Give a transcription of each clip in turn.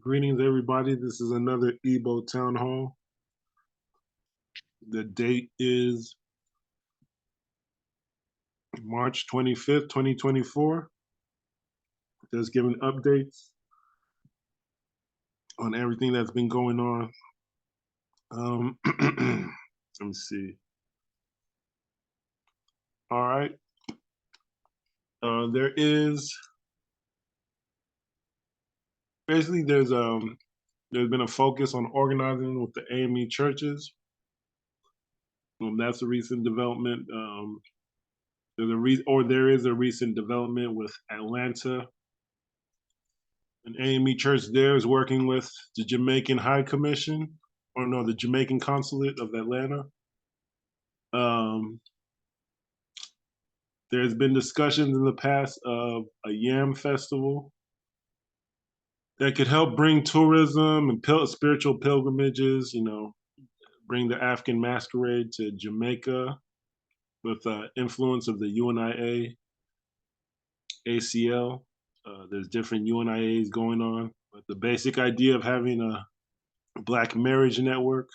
Greetings, everybody. This is another Igbo Town Hall. The date is March 25th, 2024. Just giving updates on everything that's been going on. Let me see. All right. There is basically there's been a focus on organizing with the AME churches. That's a recent development. There is a recent development with Atlanta. An AME church there is working with the Jamaican High Commission, or no, the Jamaican Consulate of Atlanta. There's been discussions in the past of a yam festival that could help bring tourism and spiritual pilgrimages, bring the African masquerade to Jamaica with influence of the UNIA, ACL. There's different UNIAs going on, but the basic idea of having a Black marriage network,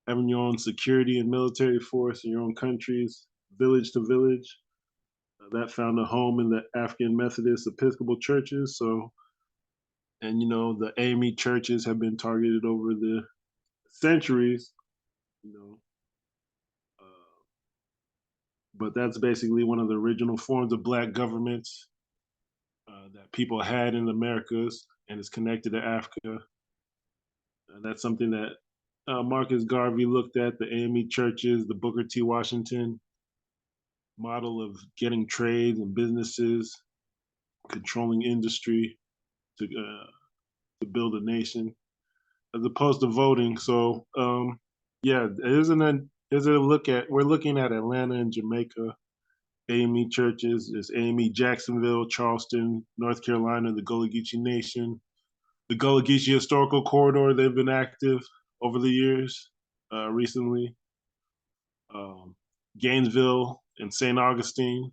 having your own security and military force in your own countries, village to village, that found a home in the African Methodist Episcopal churches. So, and the AME churches have been targeted over the centuries, but that's basically one of the original forms of Black governments that people had in the Americas, and it's connected to Africa. That's something that Marcus Garvey looked at, the AME churches, the Booker T. Washington model of getting trade and businesses, controlling industry to build a nation, as opposed to voting. So yeah, we're looking at Atlanta and Jamaica, AME churches. There's AME Jacksonville, Charleston, North Carolina, the Gullah Geechee Nation, the Gullah Geechee Historical Corridor. They've been active over the years, recently. Gainesville and St. Augustine,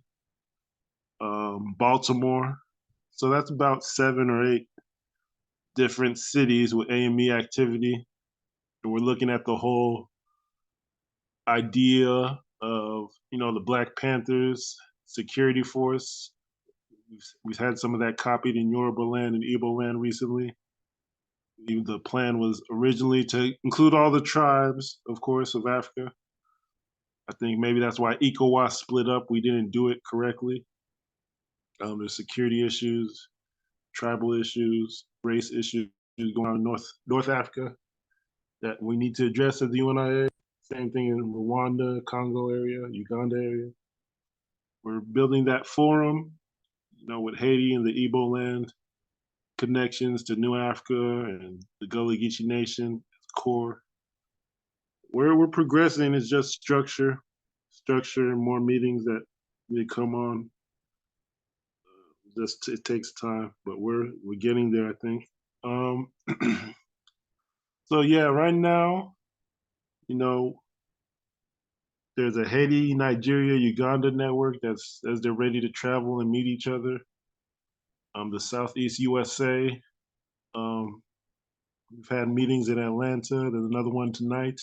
Baltimore. So that's about 7 or 8 different cities with AME activity. And we're looking at the whole idea of, the Black Panthers security force. We've had some of that copied in Yoruba land and Igbo land recently. The plan was originally to include all the tribes, of course, of Africa. I think maybe that's why ECOWAS split up. We didn't do it correctly. There's security issues, tribal issues, race issues going on in North Africa that we need to address as the UNIA. Same thing in Rwanda, Congo area, Uganda area. We're building that forum, with Haiti and the Igbo land, connections to New Africa and the Gullah Geechee Nation core. Where we're progressing is just structure, more meetings that they come on. Just it takes time, but we're getting there, I think. So yeah, right now, there's a Haiti, Nigeria, Uganda network that's as they're ready to travel and meet each other. The Southeast USA. We've had meetings in Atlanta. There's another one tonight.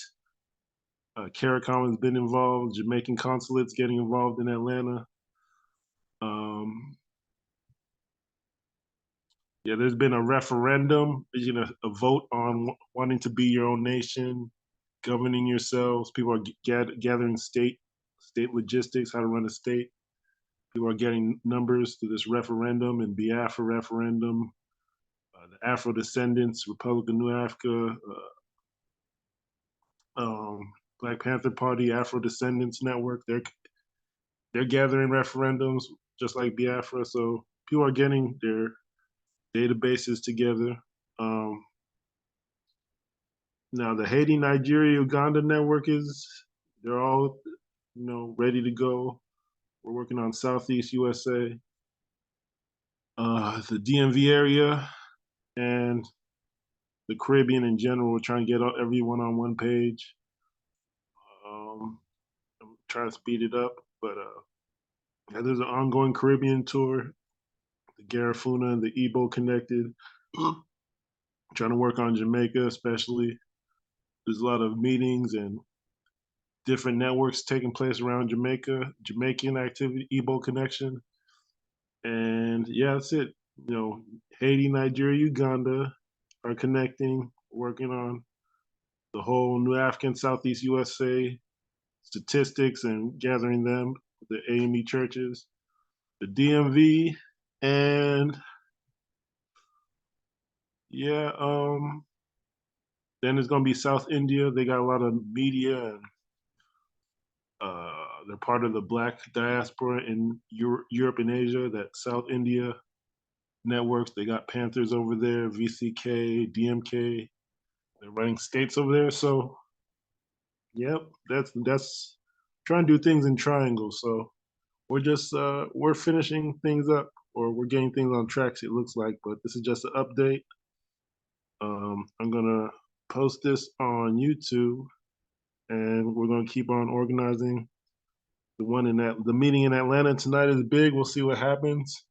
CARICOM has been involved. Jamaican consulates getting involved in Atlanta. Yeah, there's been a referendum, a vote on wanting to be your own nation, governing yourselves. People are gathering state logistics, how to run a state. People are getting numbers through this referendum and Biafra referendum. The Afro Descendants, Republic of New Africa, Black Panther Party, Afro Descendants Network. They're gathering referendums just like Biafra. So people are getting their databases together. Now the Haiti, Nigeria, Uganda network they're all, ready to go. We're working on Southeast USA, the DMV area, and the Caribbean in general. We're trying to get everyone on one page. I'm trying to speed it up, but yeah, there's an ongoing Caribbean tour. The Garifuna and the Igbo connected. Trying to work on Jamaica, especially. There's a lot of meetings and different networks taking place around Jamaica, Jamaican activity, Igbo connection. And yeah, that's it. You know, Haiti, Nigeria, Uganda are connecting, working on the whole New African Southeast USA statistics and gathering them, the AME churches, the DMV, and yeah, then there's gonna be South India. They got a lot of media and they're part of the Black diaspora in Europe and Asia. That South India networks. They got Panthers over there, VCK, DMK. They're running states over there. So, yep, that's trying to do things in triangles. So we're finishing things up, or we're getting things on tracks. It looks like, but this is just an update. I'm gonna post this on YouTube, and we're gonna keep on organizing. The meeting in Atlanta tonight is big. We'll see what happens.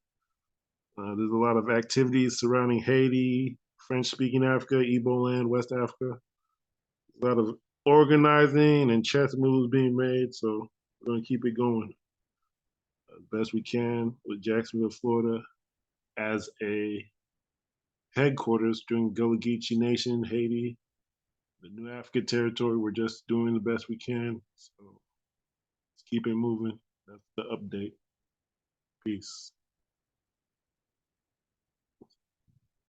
There's a lot of activities surrounding Haiti, French-speaking Africa, Igbo land, West Africa. A lot of organizing and chess moves being made. So we're gonna keep it going as best we can with Jacksonville, Florida, as a headquarters during Gullah Geechee Nation, Haiti, the New Africa territory. We're just doing the best we can. So let's keep it moving. That's the update. Peace.